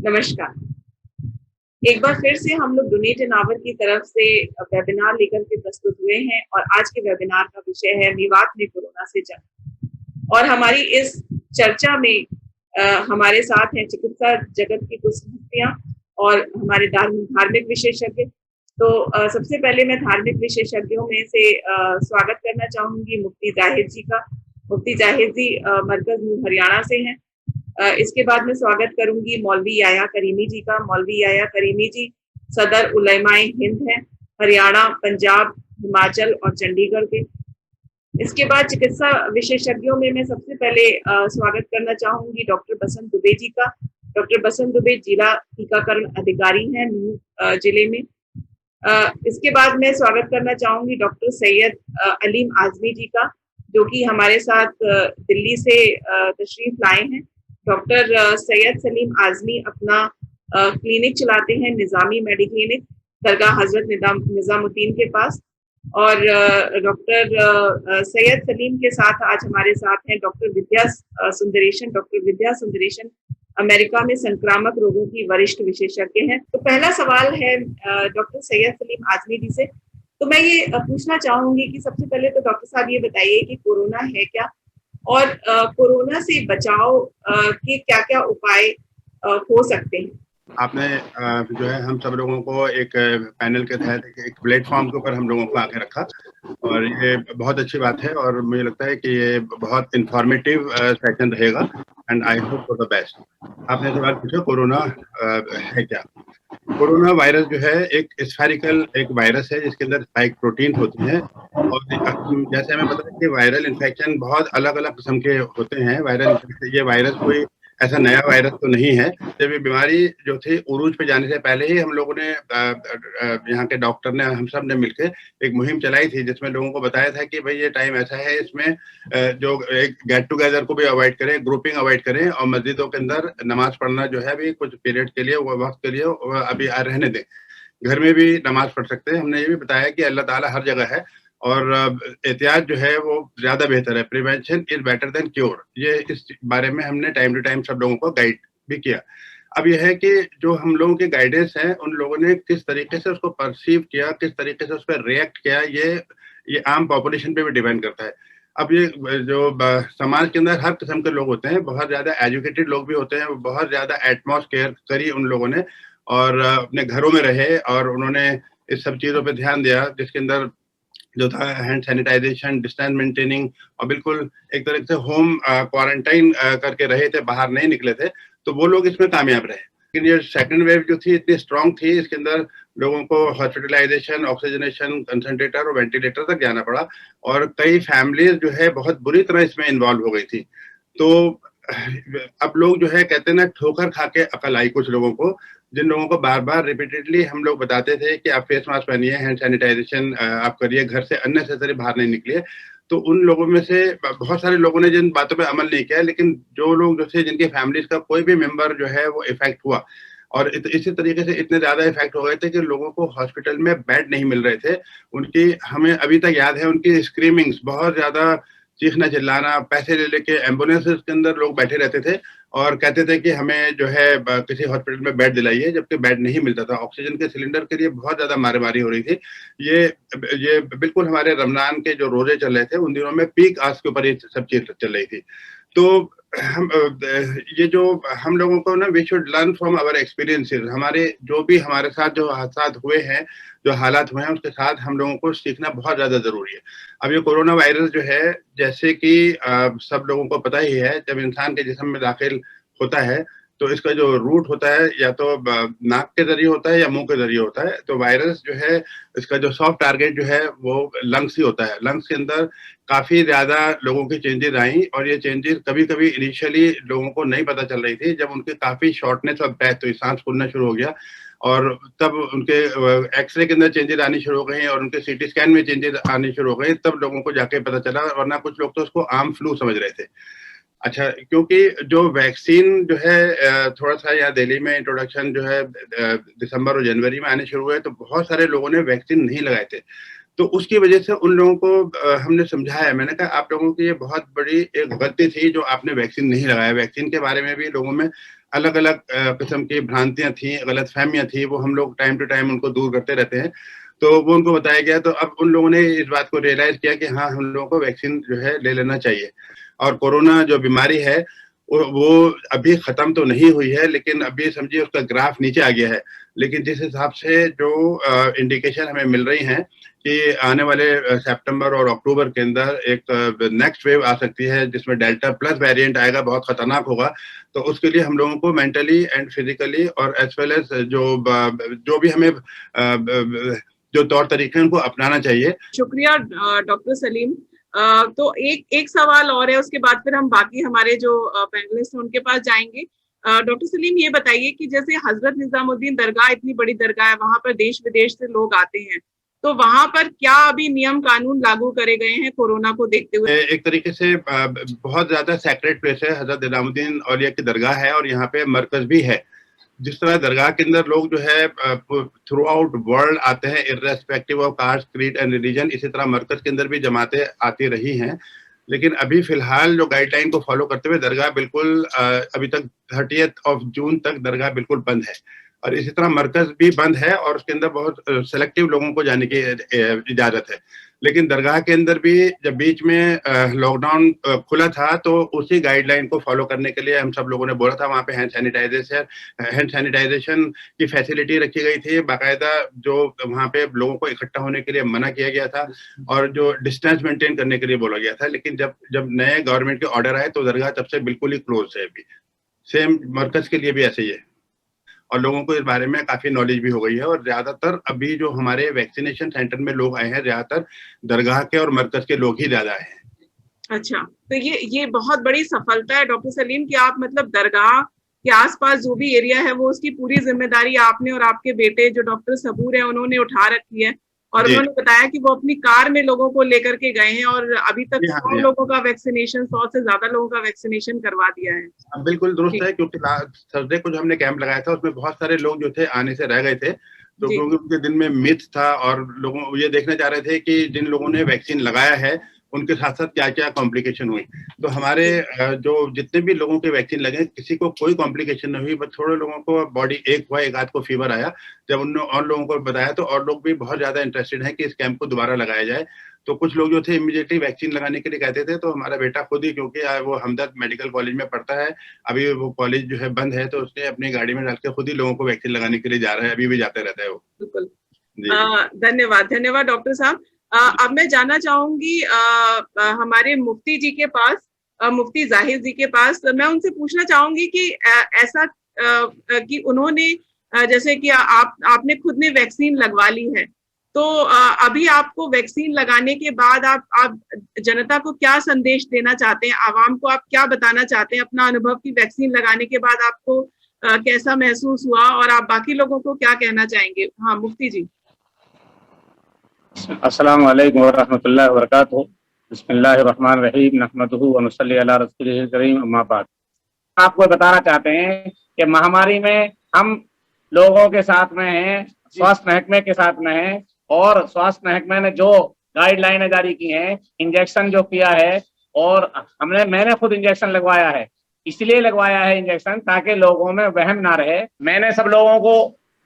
नमस्कार। एक बार फिर से हम लोग डोनेट एन आवर की तरफ से वेबिनार लेकर के प्रस्तुत हुए हैं और आज के वेबिनार का विषय है मेवात में कोरोना से जंग। और हमारी इस चर्चा में हमारे साथ हैं चिकित्सा जगत की कुछ हस्तियां और हमारे धार्मिक विशेषज्ञ। तो सबसे पहले मैं धार्मिक विशेषज्ञों में से स्वागत करना चाहूंगी मुफ्ती जाहिद जी का। मुफ्ती जाहिद जी मरकज नूर हरियाणा से हैं। इसके बाद मैं स्वागत करूंगी मौलवी याया करीमी जी का। मौलवी याया करीमी जी सदर उलमाए हिंद हैं, हरियाणा, पंजाब, हिमाचल और चंडीगढ़ के। इसके बाद चिकित्सा विशेषज्ञों में मैं सबसे पहले स्वागत करना चाहूंगी डॉक्टर बसंत दुबे जी का। डॉक्टर बसंत दुबे जिला टीकाकरण अधिकारी हैं नूंह जिले में। इसके बाद मैं स्वागत करना चाहूंगी डॉक्टर सैयद अलीम आजमी जी का, जो कि हमारे साथ दिल्ली से तशरीफ लाए हैं। डॉक्टर सैयद सलीम आजमी अपना क्लिनिक चलाते हैं, निज़ामी मेडी क्लिनिक, दरगाह हजरत निज़ामुद्दीन के पास। और डॉक्टर सैयद सलीम के साथ आज हमारे साथ हैं डॉक्टर विद्या सुंदरेशन। डॉक्टर विद्या सुंदरेशन अमेरिका में संक्रामक रोगों की वरिष्ठ विशेषज्ञ हैं। तो पहला सवाल है डॉक्टर सैयद सलीम आजमी जी से। तो मैं ये पूछना चाहूंगी कि सबसे पहले तो डॉक्टर साहब ये बताइए कि कोरोना है क्या, और कोरोना से बचाव के क्या-क्या उपाय हो सकते हैं? आपने जो है हम सब लोगों को एक पैनल के तहत एक प्लेटफॉर्म के ऊपर हम लोगों को आके रखा और ये बहुत अच्छी बात है और मुझे लगता है कि ये बहुत इंफॉर्मेटिव सेशन रहेगा and I hope for the best. आपने सवाल पूछा कोरोना है क्या। कोरोना वायरस जो है एक स्फेरिकल एक वायरस है जिसके अंदर स्पाइक प्रोटीन होती हैं और जैसे हमें पता है कि वायरल इन्फेक्शन बहुत अलग अलग किस्म के होते हैं। ये वायरस कोई ऐसा नया वायरस तो नहीं है। जब ये बीमारी जो थी उरूज पे जाने से पहले ही हम लोगों ने यहाँ के डॉक्टर ने हम सब ने मिलकर एक मुहिम चलाई थी जिसमें लोगों को बताया था कि भाई ये टाइम ऐसा है, इसमें जो एक गेट टुगेदर को भी अवॉइड करें, ग्रुपिंग अवॉइड करें और मस्जिदों के अंदर नमाज पढ़ना जो है अभी कुछ पीरियड के लिए वक्त के लिए अभी रहने दें। घर में भी नमाज पढ़ सकते हैं। हमने ये भी बताया कि अल्लाह ताला हर जगह है और एहतियात जो है वो ज्यादा बेहतर है। Prevention is better than cure, ये इस बारे में हमने टाइम टू टाइम सब लोगों को गाइड भी किया। अब यह है कि जो हम लोगों के गाइडेंस हैं उन लोगों ने किस तरीके से उसको परसीव किया, किस तरीके से उस पर रिएक्ट किया, ये आम पॉपुलेशन पे भी डिपेंड करता है। अब ये जो समाज के अंदर हर किस्म के लोग होते हैं, बहुत ज्यादा एजुकेटेड लोग भी होते हैं, बहुत ज्यादा एटमॉस्फेयर करी उन लोगों ने और अपने घरों में रहे और उन्होंने इस सब चीजों पे ध्यान दिया जिसके अंदर जो था हैंड सैनिटाइजेशन, डिस्टेंस मेंटेनिंग और बिल्कुल एक तरह से होम क्वारंटाइन करके रहे थे, बाहर नहीं निकले थे, तो वो लोग इसमें कामयाब रहे। लेकिन ये सेकंड वेव जो थी इतनी स्ट्रांग थी, इसके अंदर लोगों को हॉस्पिटलाइजेशन, ऑक्सीजनेशन, कंसंट्रेटर और वेंटिलेटर तक जाना पड़ा और कई फैमिलीज जो है बहुत बुरी तरह इसमें इन्वॉल्व हो गई थी। तो अब लोग जो है कहते हैं ना, ठोकर खा के अकल आई कुछ लोगों को, जिन लोगों को बार बार रिपीटेडली हम लोग बताते थे कि आप फेस मास्क पहनिए, हैंड सैनिटाइजेशन आप करिए, घर से अननेसेसरी बाहर नहीं निकलिए। तो उन लोगों में से बहुत सारे लोगों ने जिन बातों पे अमल नहीं किया, लेकिन जो लोग जो थे जिनके फैमिलीज का कोई भी मेंबर जो है वो इफेक्ट हुआ और इसी तरीके से इतने ज्यादा इफेक्ट हो गए थे कि लोगों को हॉस्पिटल में बेड नहीं मिल रहे थे। उनकी हमें अभी तक याद है उनकी स्क्रीमिंग्स, बहुत ज्यादा चीखना चिल्लाना, पैसे ले लेके एम्बुलेंस के अंदर लोग बैठे रहते थे और कहते थे कि हमें जो है किसी हॉस्पिटल में बेड दिलाइए, जबकि बेड नहीं मिलता था। ऑक्सीजन के सिलेंडर के लिए बहुत ज्यादा मारामारी हो रही थी। ये बिल्कुल हमारे रमजान के जो रोजे चल रहे थे उन दिनों में पीक आवर्स के ऊपर ये सब चीज चल रही थी। तो हम ये जो हम लोगों को ना, we should learn from our experiences. हमारे जो भी हमारे साथ जो हादसात हुए हैं, जो हालात हुए हैं, उसके साथ हम लोगों को सीखना बहुत ज्यादा जरूरी है। अब ये कोरोना वायरस जो है, जैसे कि सब लोगों को पता ही है, जब इंसान के जिस्म में दाखिल होता है तो इसका जो रूट होता है या तो नाक के जरिए होता है या मुंह के जरिए होता है। तो वायरस जो है, इसका जो सॉफ्ट टारगेट जो है वो लंग्स ही होता है। लंग्स के अंदर काफी ज्यादा लोगों की चेंजेस आई और ये चेंजेस कभी कभी इनिशियली लोगों को नहीं पता चल रही थी। जब उनकी काफी शॉर्टनेस ऑफ ब्रेथ, तो सांस फूलना शुरू हो गया और तब उनके एक्सरे के अंदर चेंजेस आनी शुरू हो गई और उनके सीटी स्कैन में चेंजेस आनी शुरू हो गई, तब लोगों को जाके पता चला, वरना कुछ लोग तो उसको आम फ्लू समझ रहे थे। अच्छा, क्योंकि जो वैक्सीन जो है थोड़ा सा यहाँ दिल्ली में इंट्रोडक्शन जो है दिसंबर और जनवरी में आने शुरू हुए, तो बहुत सारे लोगों ने वैक्सीन नहीं लगाए थे। तो उसकी वजह से उन लोगों को हमने समझाया। मैंने कहा आप लोगों की ये बहुत बड़ी एक गलती थी जो आपने वैक्सीन नहीं लगाया। वैक्सीन के बारे में भी लोगों में अलग अलग किस्म की भ्रांतियां थी, गलत फहमियां थी, वो हम लोग टाइम टू टाइम उनको दूर करते रहते हैं। तो वो उनको बताया गया, तो अब उन लोगों ने इस बात को रियलाइज किया कि हाँ, हम लोगों को वैक्सीन जो है ले लेना चाहिए। और कोरोना जो बीमारी है वो अभी खत्म तो नहीं हुई है, लेकिन अभी समझिए उसका ग्राफ नीचे आ गया है। लेकिन जिस हिसाब से जो इंडिकेशन हमें मिल रही हैं कि आने वाले सितंबर और अक्टूबर के अंदर एक नेक्स्ट वेव आ सकती है जिसमें डेल्टा प्लस वेरिएंट आएगा, बहुत खतरनाक होगा। तो उसके लिए हम लोगों को मेंटली एंड फिजिकली और एज वेल एज जो भी हमें जो तौर तरीके हैं उनको अपनाना चाहिए। शुक्रिया डॉक्टर सलीम। तो एक सवाल और है, उसके बाद फिर हम बाकी हमारे जो पैनलिस्ट हैं उनके पास जाएंगे। डॉक्टर सलीम, ये बताइए कि जैसे हजरत निजामुद्दीन दरगाह इतनी बड़ी दरगाह है, वहां पर देश विदेश से लोग आते हैं, तो वहां पर क्या अभी नियम कानून लागू करे गए हैं कोरोना को देखते हुए? एक तरीके से बहुत ज्यादा सैक्रेड प्लेस है, हजरत निजामुद्दीन औलिया की दरगाह है, और यहाँ पे मरकज भी है। जिस तरह दरगाह के अंदर लोग जो है थ्रू आउट वर्ल्ड आते हैं, irrespective of caste, creed and religion, इसी तरह मरकज के अंदर भी जमातें आती रही हैं। लेकिन अभी फिलहाल जो गाइडलाइन को फॉलो करते हुए दरगाह बिल्कुल अभी तक 30 जून तक दरगाह बिल्कुल बंद है, और इसी तरह मरकज भी बंद है, और उसके अंदर बहुत सेलेक्टिव लोगों को जाने की इजाजत है। लेकिन दरगाह के अंदर भी जब बीच में लॉकडाउन खुला था, तो उसी गाइडलाइन को फॉलो करने के लिए हम सब लोगों ने बोला था। वहाँ पे हैंड सैनिटाइजेशन की फैसिलिटी रखी गई थी बाकायदा, जो वहाँ पे लोगों को इकट्ठा होने के लिए मना किया गया था, और जो डिस्टेंस मेंटेन करने के लिए बोला गया था। लेकिन जब नए गवर्नमेंट के ऑर्डर आए तो दरगाह तब से बिल्कुल ही क्लोज है। अभी सेम मरकज के लिए भी ऐसे ही है, और लोगों को इस बारे में काफी नॉलेज भी हो गई है। और ज्यादातर अभी जो हमारे वैक्सीनेशन सेंटर में लोग आए हैं, ज्यादातर दरगाह के और मरकज के लोग ही ज्यादा आए हैं। अच्छा, तो ये बहुत बड़ी सफलता है डॉक्टर सलीम कि आप मतलब दरगाह के आसपास जो भी एरिया है वो उसकी पूरी जिम्मेदारी आपने और आपके बेटे जो डॉक्टर सबूर है उन्होंने उठा रखी है, और उन्होंने बताया कि वो अपनी कार में लोगों को लेकर के गए हैं, और अभी तक 100 लोगों का वैक्सीनेशन, 100 से ज्यादा लोगों का वैक्सीनेशन करवा दिया है। बिल्कुल दुरुस्त है, क्योंकि थर्सडे को जो हमने कैंप लगाया था उसमें बहुत सारे लोग जो थे आने से रह गए थे, तो क्योंकि उनके दिन में मिथ था, और लोगों ये देखना चाह रहे थे कि जिन लोगों ने वैक्सीन लगाया है उनके साथ साथ क्या क्या कॉम्प्लिकेशन हुई। तो हमारे जो जितने भी लोगों के वैक्सीन लगे, किसी को कोई कॉम्प्लिकेशन नहीं हुई, बस थोड़े लोगों को बॉडी एक हुआ, एक आध को फीवर आया। जब उन्होंने और लोगों को बताया तो और लोग भी बहुत ज्यादा इंटरेस्टेड हैं कि इस कैंप को दोबारा लगाया जाए। तो कुछ लोग जो थे इमीडिएटली वैक्सीन लगाने के लिए कहते थे, तो हमारा बेटा खुद ही, क्योंकि वो हमदर्द मेडिकल कॉलेज में पढ़ता है, अभी वो कॉलेज जो है बंद है, तो उसने अपनी गाड़ी में डाल के खुद ही लोगों को वैक्सीन लगाने के लिए जा रहा है, अभी भी जाते रहता है वो। बिल्कुल, धन्यवाद डॉक्टर साहब। अब मैं जाना चाहूंगी हमारे मुफ्ती जी के पास, मुफ्ती जाहिर जी के पास। मैं उनसे पूछना चाहूंगी कि ऐसा कि उन्होंने जैसे कि आपने खुद ने वैक्सीन लगवा ली है, तो अभी आपको वैक्सीन लगाने के बाद आप जनता को क्या संदेश देना चाहते हैं, आवाम को आप क्या बताना चाहते हैं अपना अनुभव की वैक्सीन लगाने के बाद आपको कैसा महसूस हुआ, और आप बाकी लोगों को क्या कहना चाहेंगे? हाँ मुफ्ती जी। अस्सलाम वालेकुम व रहमतुल्लाहि व बरकातुहू। बिस्मिल्लाहिर्रहमानिर्रहीम, नहमदुहु व नुसल्ली अला रसूलिहिल करीम, अम्मा बाद। आपको बताना चाहते हैं कि महामारी में हम लोगों के साथ में हैं, स्वास्थ्य महकमे के साथ में हैं, और स्वास्थ्य महकमे ने जो गाइडलाइनें जारी की हैं, इंजेक्शन जो किया है, और मैंने खुद इंजेक्शन लगवाया है। इसलिए लगवाया है इंजेक्शन ताकि लोगों में वहम ना रहे। मैंने सब लोगों को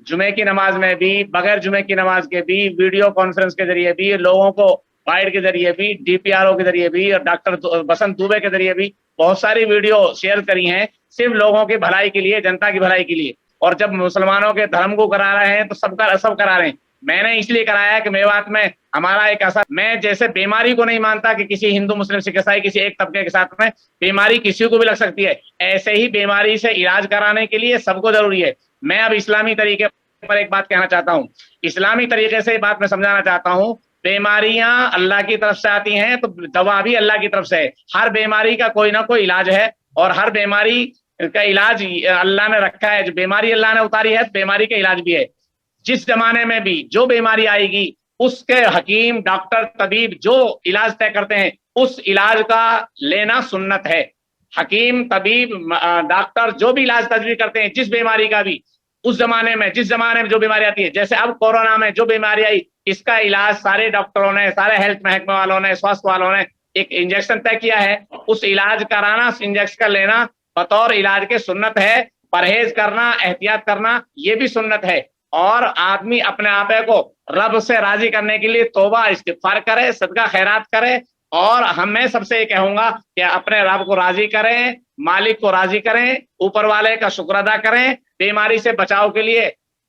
जुमे की नमाज में भी, बगैर जुमे की नमाज के भी, वीडियो कॉन्फ्रेंस के जरिए भी, लोगों को गाइड के जरिए भी, DPRO के जरिए भी, और डॉक्टर बसंत दुबे के जरिए भी बहुत सारी वीडियो शेयर करी हैं, सिर्फ लोगों की भलाई के लिए, जनता की भलाई के लिए। और जब मुसलमानों के धर्म को करा रहे हैं तो सब करा रहे हैं। मैंने इसलिए कराया है कि मेवात में हमारा एक ऐसा, मैं जैसे बीमारी को नहीं मानता कि किसी हिंदू मुस्लिम सिख ईसाई किसी एक तबके के साथ में बीमारी किसी को भी लग सकती है, ऐसे ही बीमारी से इलाज कराने के लिए सबको जरूरी है। मैं अब इस्लामी तरीके पर एक बात कहना चाहता हूँ, इस्लामी तरीके से बात मैं समझाना चाहता हूँ। बीमारियां अल्लाह की तरफ से आती हैं तो दवा भी अल्लाह की तरफ से है। हर बीमारी का कोई ना कोई इलाज है, और हर बीमारी का इलाज अल्लाह ने रखा है। जो बीमारी अल्लाह ने उतारी है, बीमारी का इलाज भी है। जिस जमाने में भी जो बीमारी आएगी, उसके हकीम, डॉक्टर, तबीब जो इलाज तय करते हैं, उस इलाज का लेना सुन्नत है। हकीम, तबीब, डॉक्टर जो भी इलाज तजवीज करते हैं जिस बीमारी का भी, उस जमाने में जिस जमाने में जो बीमारी आती है, जैसे अब कोरोना में जो बीमारी आई, इसका इलाज सारे डॉक्टरों ने, सारे हेल्थ महकमे वालों ने, स्वास्थ्य वालों ने एक इंजेक्शन तय किया है। उस इलाज कराना, इंजेक्शन का लेना बतौर इलाज के सुन्नत है। परहेज करना, एहतियात करना, ये भी सुन्नत है। और आदमी अपने आप को रब से राजी करने के लिए तौबा इस्तिगफार करे, सदका खैरात करे। और मैं सबसे ये कहूंगा कि अपने रब को राजी करें, मालिक को राजी करें, ऊपर वाले का शुक्र अदा करें। बीमारी से बचाव के लिए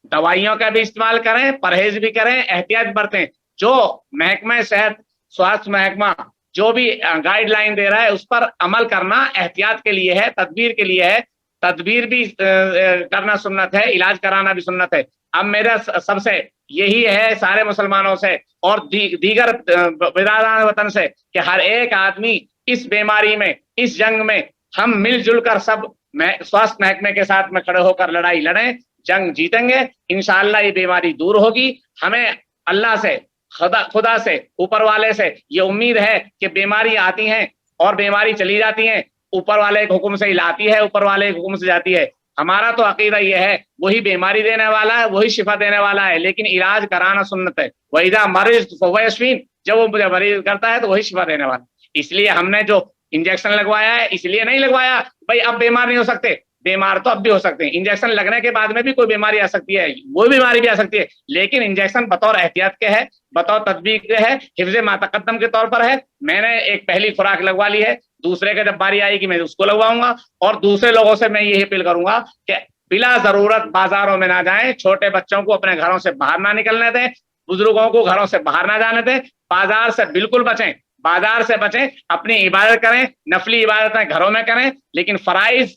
दवाइयों का भी इस्तेमाल करें, परहेज भी करें, एहतियात बरतें। जो महकमा सेहत, स्वास्थ्य महकमा जो भी गाइडलाइन दे रहा है उस पर अमल करना एहतियात के लिए है, तदबीर के लिए है। तदबीर भी करना सुन्नत है, इलाज कराना भी सुन्नत है। अब मेरा सबसे यही है सारे मुसलमानों से और दीगर बिरादरान वतन से कि हर एक आदमी इस बीमारी में, इस जंग में हम मिलजुल कर सब स्वास्थ्य महकमे के साथ में खड़े होकर लड़ाई लड़ें, जंग जीतेंगे। इंशाअल्लाह ये बीमारी दूर होगी। हमें अल्लाह से, खुदा से, ऊपर वाले से ये उम्मीद है कि बीमारी आती हैं और बीमारी चली जाती है, ऊपर वाले के हुक्म से ही लाती है, ऊपर वाले के हुक्म से जाती है। हमारा तो अकीदा ये है, वही बीमारी देने वाला है, वही शिफा देने वाला है, लेकिन इलाज कराना सुन्नत है। वहीदा मरीज फवयशफीन, जब वो मुझे मरीज करता है तो वही शिफा देने वाला। इसलिए हमने जो इंजेक्शन लगवाया है, इसलिए नहीं लगवाया भाई अब बीमार नहीं हो सकते, बीमार तो अब भी हो सकते हैं। इंजेक्शन लगने के बाद में भी कोई बीमारी आ सकती है, वो बीमारी भी आ सकती है, लेकिन इंजेक्शन बतौर एहतियात के है, बतौर तदबीर के है, हिफ्ज़ मा तक़द्दम के तौर पर है। मैंने एक पहली खुराक लगवा ली है, दूसरे के जब बारी आएगी मैं उसको लगवाऊंगा। और दूसरे लोगों से मैं यही अपील करूंगा कि बिला जरूरत बाजारों में ना जाएं, छोटे बच्चों को अपने घरों से बाहर ना निकलने दें, बुजुर्गों को घरों से बाहर ना जाने दें, बाजार से बिल्कुल बचें, बाजार से बचें। अपनी इबादत करें, नफली इबादतें घरों में करें, लेकिन फराइज,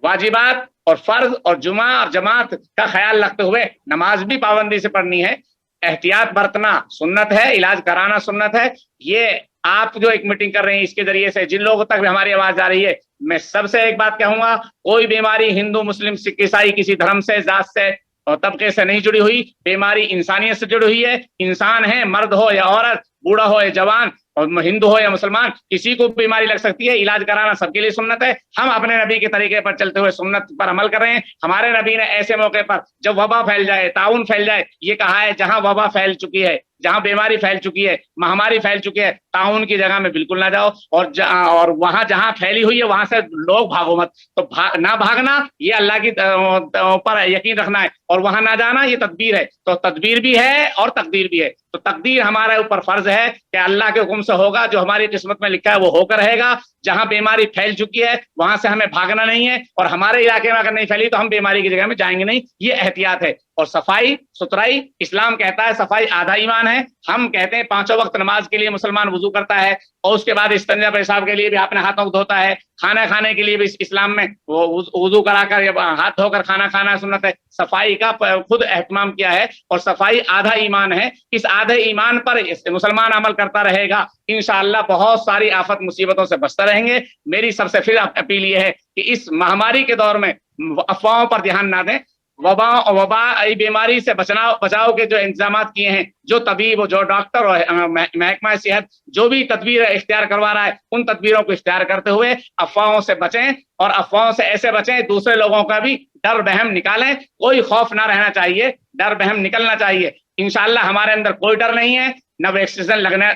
वाजिबात और फर्ज और जुमा और जमात का ख्याल रखते हुए नमाज भी पाबंदी से पढ़नी है। एहतियात बरतना सुन्नत है, इलाज कराना सुन्नत है। ये आप जो एक मीटिंग कर रहे हैं इसके जरिए से जिन लोगों तक भी हमारी आवाज आ रही है, मैं सबसे एक बात कहूंगा, कोई बीमारी हिंदू, मुस्लिम, सिख, ईसाई किसी धर्म से, जात से और तबके से नहीं जुड़ी हुई। बीमारी इंसानियत से जुड़ी हुई है। इंसान है, मर्द हो या औरत, बूढ़ा हो या जवान, और हिंदू हो या मुसलमान, किसी को बीमारी लग सकती है। इलाज कराना सबके लिए सुन्नत है। हम अपने नबी के तरीके पर चलते हुए सुन्नत पर अमल कर रहे हैं। हमारे नबी ने ऐसे मौके पर जब वबा फैल जाए, ताउन फैल जाए, ये कहा है जहां वबा फैल चुकी है, जहां बीमारी फैल चुकी है, महामारी फैल चुकी है, ताउन की जगह में बिल्कुल ना जाओ। और वहां जहां फैली हुई है वहां से लोग भागो मत। तो ना भागना, ये अल्लाह की ऊपर यकीन रखना है, और वहां ना जाना ये तदबीर है। तो तदबीर भी है और तकदीर भी है। तो तकदीर हमारे ऊपर फर्ज है कि अल्लाह के हुक्म से होगा, जो हमारी किस्मत में लिखा है वो होकर रहेगा। जहां बीमारी फैल चुकी है वहां से हमें भागना नहीं है, और हमारे इलाके में अगर नहीं फैली तो हम बीमारी की जगह में जाएंगे नहीं। ये एहतियात है। और सफाई सुथराई, इस्लाम कहता है सफाई आधा ईमान है। हम कहते हैं 5 वक्त नमाज के लिए मुसलमान वुजू करता है, और उसके बाद इस्तंजा पेशाब के लिए भी अपने हाथों को धोता है। खाना खाने के लिए भी इस्लाम में वो वुजू कराकर हाथ धोकर खाना खाना सुन्नत है। सफाई का खुद एहतमाम किया है, और सफाई आधा ईमान है। इस आधे ईमान पर मुसलमान अमल करता रहेगा, इंशाअल्लाह बहुत सारी आफत मुसीबतों से बचता रहेंगे। मेरी सबसे फिर अपील ये है कि इस महामारी के दौर में अफवाहों पर ध्यान ना दें। वबा बीमारी से बचाव के जो इंतजाम किए हैं, जो तबीब, जो डॉक्टर और महकमा सेहत जो भी तदबीर इख्तियार करवा रहा है, उन तदबीरों को इख्तियार करते हुए अफवाहों से बचें, और अफवाहों से ऐसे बचें दूसरे लोगों का भी डर बहम निकालें। कोई खौफ ना रहना चाहिए, डर बहम निकलना चाहिए। इंशाअल्लाह हमारे अंदर कोई डर नहीं है, न वैक्सीन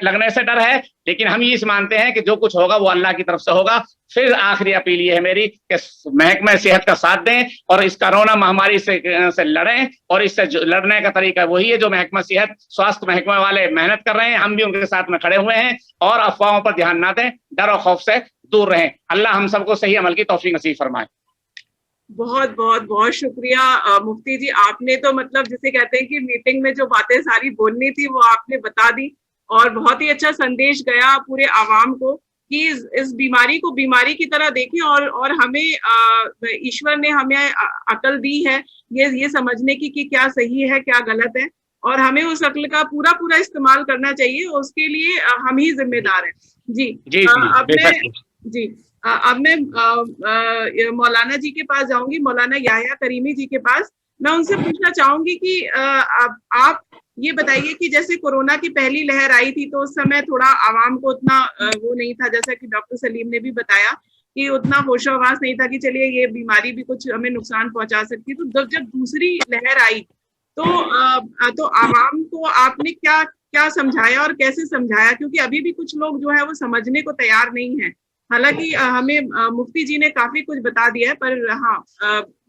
लगने से डर है, लेकिन हम ये मानते हैं कि जो कुछ होगा वो अल्लाह की तरफ से होगा। फिर आखिरी अपील ये है मेरी कि महकमा सेहत का साथ दें और इस कोरोना महामारी से लड़ें। और इससे लड़ने का तरीका वही है जो महकमा सेहत, स्वास्थ्य महकमा वाले मेहनत कर रहे हैं, हम भी उनके साथ में खड़े हुए हैं। और अफवाहों पर ध्यान ना दें, डर और खौफ से दूर रहें। अल्लाह हम सबको सही अमल की तौफीक नसीब फरमाए। बहुत बहुत बहुत शुक्रिया मुफ्ती जी। आपने तो मतलब जिसे कहते हैं कि मीटिंग में जो बातें सारी बोलनी थी वो आपने बता दी, और बहुत ही अच्छा संदेश गया पूरे आवाम को कि इस बीमारी को बीमारी की तरह देखें, और हमें ईश्वर ने हमें अकल दी है ये समझने की कि क्या सही है क्या गलत है, और हमें उस अक्ल का पूरा इस्तेमाल करना चाहिए। उसके लिए हम ही जिम्मेदार हैं। जी अब मैं मौलाना जी के पास जाऊंगी, मौलाना याह्या करीमी जी के पास। मैं उनसे पूछना चाहूंगी कि आप ये बताइए कि जैसे कोरोना की पहली लहर आई थी तो उस समय थोड़ा आवाम को उतना वो नहीं था, जैसा कि डॉक्टर सलीम ने भी बताया कि उतना होशोहवास नहीं था कि चलिए ये बीमारी भी कुछ हमें नुकसान पहुंचा सकती है। तो जब दूसरी लहर आई तो आवाम को आपने क्या क्या समझाया और कैसे समझाया, क्योंकि अभी भी कुछ लोग जो है वो समझने को तैयार नहीं है। हालांकि हमें मुफ्ती जी ने काफी कुछ बता दिया है, पर हाँ,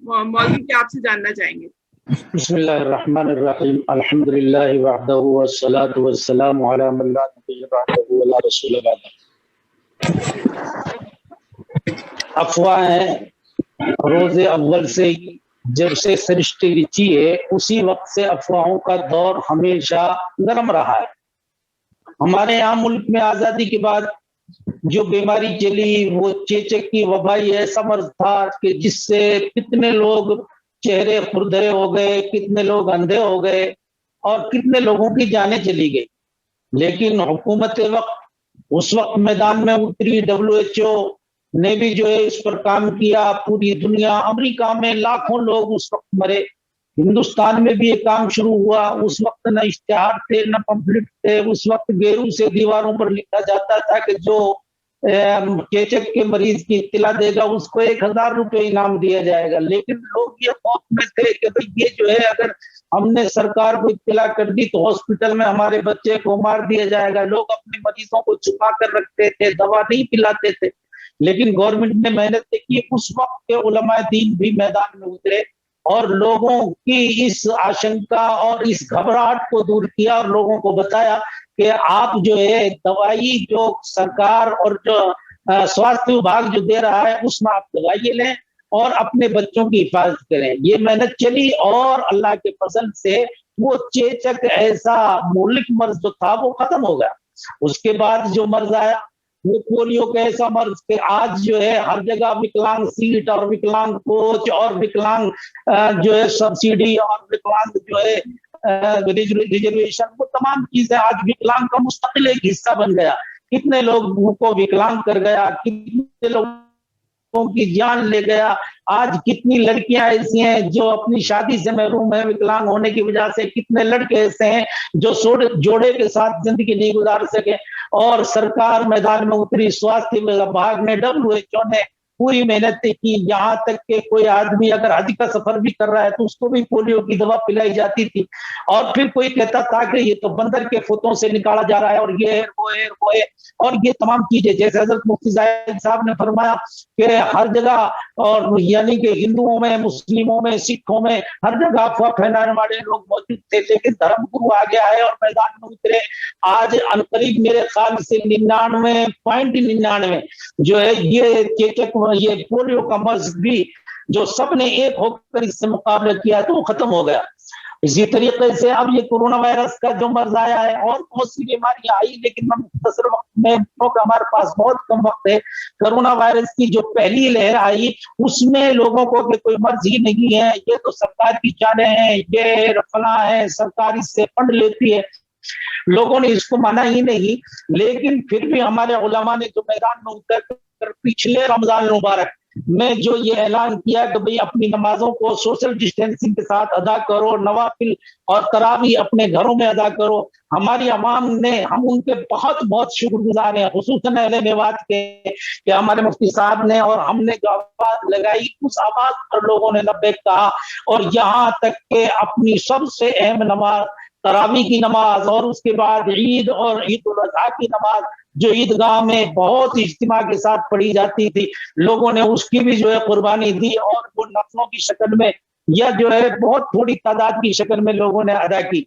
मौलवी जी आपसे जानना चाहेंगे। बिस्मिल्लाहिर्रहमानिर्रहीम, अल्हम्दुलिल्लाहि वहदहु वस्सलातु वस्सलामु अला मन ला नबिय्य बअदहु वला रसूल बअदहु। अफवाहें रोज़े अव्वल से ही, जब से सृष्टि रची है उसी वक्त से अफवाहों का दौर हमेशा गर्म रहा है। हमारे यहाँ मुल्क में आजादी के बाद जो बीमारी चली वो चेचक की वबाई ऐसा मर्ज था कि जिससे कितने लोग चेहरे खुरदरे हो गए, कितने लोग अंधे हो गए और कितने लोगों की जानें चली गई। लेकिन हुकूमत वक्त उस वक्त मैदान में उतरी, WHO ने भी जो है इस पर काम किया। पूरी दुनिया, अमेरिका में लाखों लोग उस वक्त मरे, हिंदुस्तान में भी ये काम शुरू हुआ। उस वक्त न इश्तिहार थे न पंफलेट थे। उस वक्त गेरू से दीवारों पर लिखा जाता था कि जो चेचक के मरीज की इत्तला देगा उसको 1000 रुपये इनाम दिया जाएगा। लेकिन लोग ये खौफ में थे कि भाई ये जो है अगर हमने सरकार को इत्तला कर दी तो हॉस्पिटल में हमारे बच्चे को मार दिया जाएगा। लोग अपने मरीजों को छुपा कर रखते थे, दवा नहीं पिलाते थे। लेकिन गवर्नमेंट ने मेहनत की। उस वक्त के उलमाए दीन भी मैदान में उतरे और लोगों की इस आशंका और इस घबराहट को दूर किया और लोगों को बताया कि आप जो है दवाई जो सरकार और जो स्वास्थ्य विभाग जो दे रहा है उसमें आप दवाई लें और अपने बच्चों की हिफाजत करें। ये मेहनत चली और अल्लाह के फजल से वो चेचक ऐसा मौलिक मर्ज जो था वो खत्म हो गया। उसके बाद जो मर्ज आया वो पोलियो का ऐसा मर्ज के आज जो है हर जगह विकलांग सीट और विकलांग कोच और विकलांग जो है सब्सिडी और विकलांग जो है रिजर्वेशन, वो तमाम चीजें आज विकलांग का मुस्तकिल एक हिस्सा बन गया। कितने लोगों को विकलांग कर गया, कितने लोगों की जान ले गया। आज कितनी लड़कियां ऐसी हैं जो अपनी शादी से महरूम है विकलांग होने की वजह से। कितने लड़के ऐसे हैं जो जोड़े के साथ जिंदगी नहीं गुजार सके। और सरकार मैदान में उतरी, स्वास्थ्य विभाग ने, WHO ने पूरी मेहनत की। यहाँ तक के कोई आदमी अगर हज का सफर भी कर रहा है तो उसको भी पोलियो की दवा पिलाई जाती थी। और फिर कोई कहता था कि ये तो बंदर के फुतों से निकाला जा रहा है और ये है वो है वो है और ये तमाम चीजें। जैसे हजरत मुफ्ती जाहिद साहब ने फरमाया कि हर जगह, और यानी कि हिंदुओं में, मुस्लिमों में, सिखों में हर जगह अफवाह फैलाने वाले लोग मौजूद थे। लेकिन धर्म गुरु आ गया है और मैदान में उतरे। आज अनकरीब मेरे ख्याल से 99.99 जो है ये चेचक, ये पोलियो का मर्ज भी जो सबने एक होकर इससे मुकाबला किया तो वो खत्म हो गया। इसी तरीके से अब ये कोरोना वायरस का जो मर्ज आया है और बहुत सी बीमारियां आई, लेकिन हम मुख्तसर वक्त में, क्योंकि हमारे पास बहुत कम वक्त है, कोरोना वायरस की जो पहली लहर आई उसमें लोगों को कि कोई मर्ज ही नहीं है, ये तो सरकार की चालें हैं, ये रफला है, सरकार इससे फंड लेती है, लोगों ने इसको माना ही नहीं। लेकिन फिर भी हमारे उलमा ने जो मैदान में उतर कर पिछले रमजान मुबारक में जो ये ऐलान किया कि भाई अपनी नमाजों को सोशल डिस्टेंसिंग के साथ अदा करो, नवाफिल और तरावी अपने घरों में अदा करो, हमारी अवाम ने, हम उनके बहुत बहुत शुक्रगुजार हैं, खुसूसन अहले मेवात के, कि हमारे मुफ्ती साहब ने और हमने जो आवाज लगाई उस आवाज पर लोगों ने लब्बैक कहा। और यहाँ तक के अपनी सबसे अहम नमाज तरावी की नमाज और उसके बाद ईद और ईद उल अज़हा की नमाज जो ईदगाह में बहुत इज्तिमा के साथ पढ़ी जाती थी, लोगों ने उसकी भी जो है कुर्बानी दी और वो नफलों की शक्ल में या जो है बहुत थोड़ी तादाद की शक्ल में लोगों ने अदा की।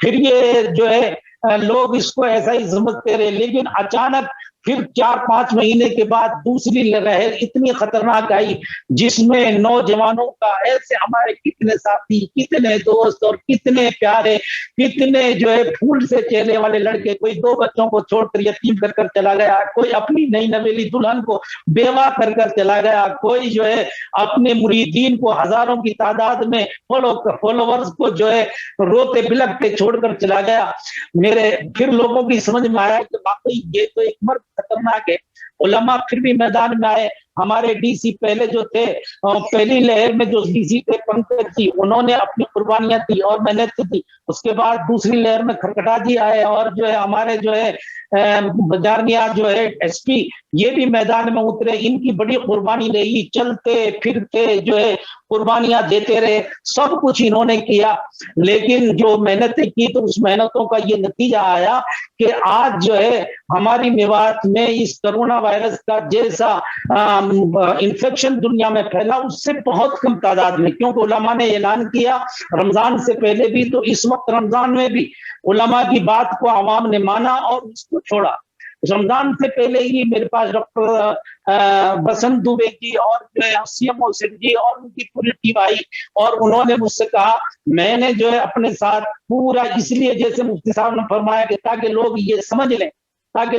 फिर ये जो है लोग इसको ऐसा ही समझते रहे, लेकिन अचानक फिर 4-5 महीने के बाद दूसरी लहर इतनी खतरनाक आई जिसमें नौजवानों का, ऐसे हमारे कितने साथी, कितने दोस्त और कितने प्यारे, कितने जो है फूल से चेहरे वाले लड़के, कोई 2 बच्चों को छोड़कर यतीम कर चला गया, कोई अपनी नई नवेली दुल्हन को बेवा कर चला गया, कोई जो है अपने मुरीदीन को हजारों की तादाद में फॉलोवर्स को जो है रोते बिलखते छोड़कर चला गया। मेरे फिर लोगों की समझ में आया कि वाकई ये तो एक मर्द खतरनाक है। उलमा फिर भी मैदान में आए। हमारे डीसी पहले जो थे, पहली लहर में जो डीसी थे पंकज जी, उन्होंने अपनी कुर्बानियां दी और मेहनत दी। उसके बाद दूसरी लहर में खरकटा जी आए और जो है हमारे जो है बजारनिया जो है एसपी, ये भी मैदान में उतरे। इनकी बड़ी कुर्बानी रही, चलते फिरते जो है कुर्बानियां देते रहे, सब कुछ इन्होंने किया। लेकिन जो मेहनतें की तो उस मेहनतों का ये नतीजा आया कि आज जो है हमारी मेवात में इस कोरोना वायरस का जैसा इन्फेक्शन दुनिया में फैला, उससे बहुत कम तादाद में, क्योंकि उलमा ने ऐलान किया रमजान से पहले भी, तो इस वक्त रमजान में भी उलमा की बात को आवाम ने माना और उसको छोड़ा। रमजान से पहले ही मेरे पास डॉक्टर बसंत दुबे जी और जो है सीएमओ सिंह जी और उनकी पूरी टीम आई और उन्होंने मुझसे कहा, मैंने जो है अपने साथ पूरा, इसलिए जैसे मुफ्ती साहब ने फरमाया कि ताकि लोग ये समझ लें, कि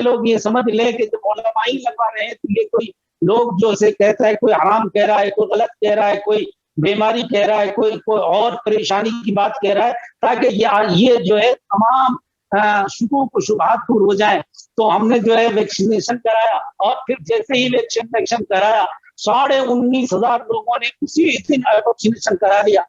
जब उलमा ही लगवा रहे हैं तो ये कोई लोग जो से कहता है, कोई हराम कह रहा है, कोई गलत कह रहा है, कोई बीमारी कह रहा है, कोई और परेशानी की बात कह रहा है, ताकि ये जो है तमाम शुकों को शुभात दूर हो जाए। तो हमने जो है वैक्सीनेशन कराया और फिर जैसे ही वैक्सीनेशन कराया 19,500 लोगों ने उसी दिन वैक्सीनेशन करा लिया।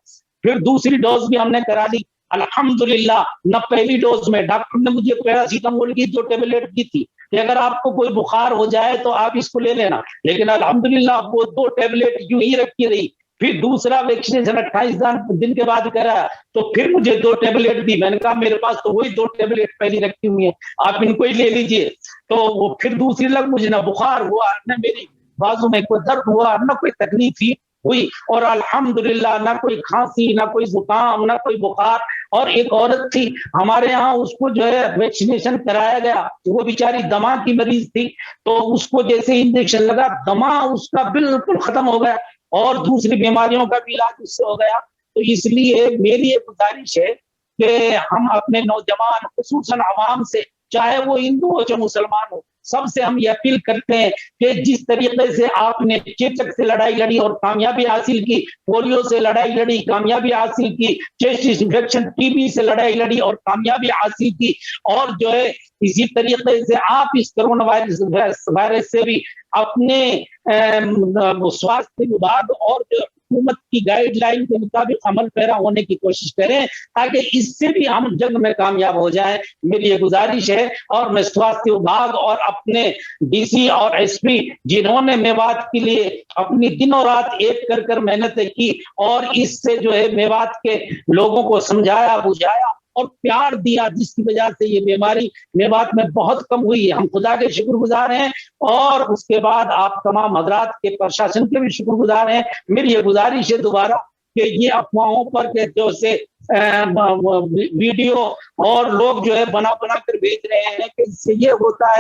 फिर दूसरी डोज भी हमने करा ली अल्हम्दुलिल्लाह। न पहली डोज में डॉक्टर ने मुझे पैरासीटामोल की 2 टेबलेट दी थी कि अगर आपको कोई बुखार हो जाए तो आप इसको ले लेना, लेकिन अल्हम्दुलिल्लाह वो 2 टेबलेट यूं ही रखी रही। फिर दूसरा वैक्सीनेशन 28 दिन के बाद कराया तो फिर मुझे 2 टेबलेट दी। मैंने कहा मेरे पास तो वही 2 टेबलेट पहली रखी हुई है, आप इनको ही ले लीजिए। तो वो फिर दूसरी लग, मुझे ना बुखार हुआ, न मेरी बाजू में कोई दर्द हुआ, न कोई तकलीफ हुई और अल्हम्दुलिल्लाह ना कोई खांसी, ना कोई जुकाम, ना कोई बुखार। और एक औरत थी हमारे यहाँ, उसको जो है वैक्सीनेशन कराया गया, वो बेचारी दमा की मरीज थी, तो उसको जैसे इंजेक्शन लगा दमा उसका बिल्कुल खत्म हो गया और दूसरी बीमारियों का भी इलाज उससे हो गया। तो इसलिए मेरी एक गुजारिश है कि हम अपने नौजवान खुसूसन आवाम से, चाहे वो हिंदू हो चाहे मुसलमान हो, सबसे हम ये अपील करते हैं कि जिस तरीके से आपने चेचक से लड़ाई लड़ी और कामयाबी हासिल की, पोलियो से लड़ाई लड़ी, कामयाबी हासिल की, चेस्ट इन्फेक्शन टीबी से लड़ाई लड़ी और कामयाबी हासिल की, और जो है इसी तरीके से आप इस कोरोना वायरस से भी अपने स्वास्थ्य विभाग और जो हुकूमत की गाइडलाइन के मुताबिक अमल पैरा होने की कोशिश करें ताकि इससे भी हम जंग में कामयाब हो जाएं। मेरी ये गुजारिश है। और मैं स्वास्थ्य विभाग और अपने डीसी और एसपी जिन्होंने मेवात के लिए अपनी दिनों रात एक कर मेहनतें की और इससे जो है मेवात के लोगों को समझाया बुझाया और प्यार दिया, जिसकी वजह से ये बीमारी मेवात में बहुत कम हुई है। हम खुदा के शुक्रगुजार हैं और उसके बाद आप तमाम हजरात के प्रशासन के भी शुक्रगुजार हैं। मेरी ये गुजारिश है दोबारा कि ये अफवाहों पर के जो से वीडियो और लोग जो है बना कर भेज रहे हैं कि इससे ये होता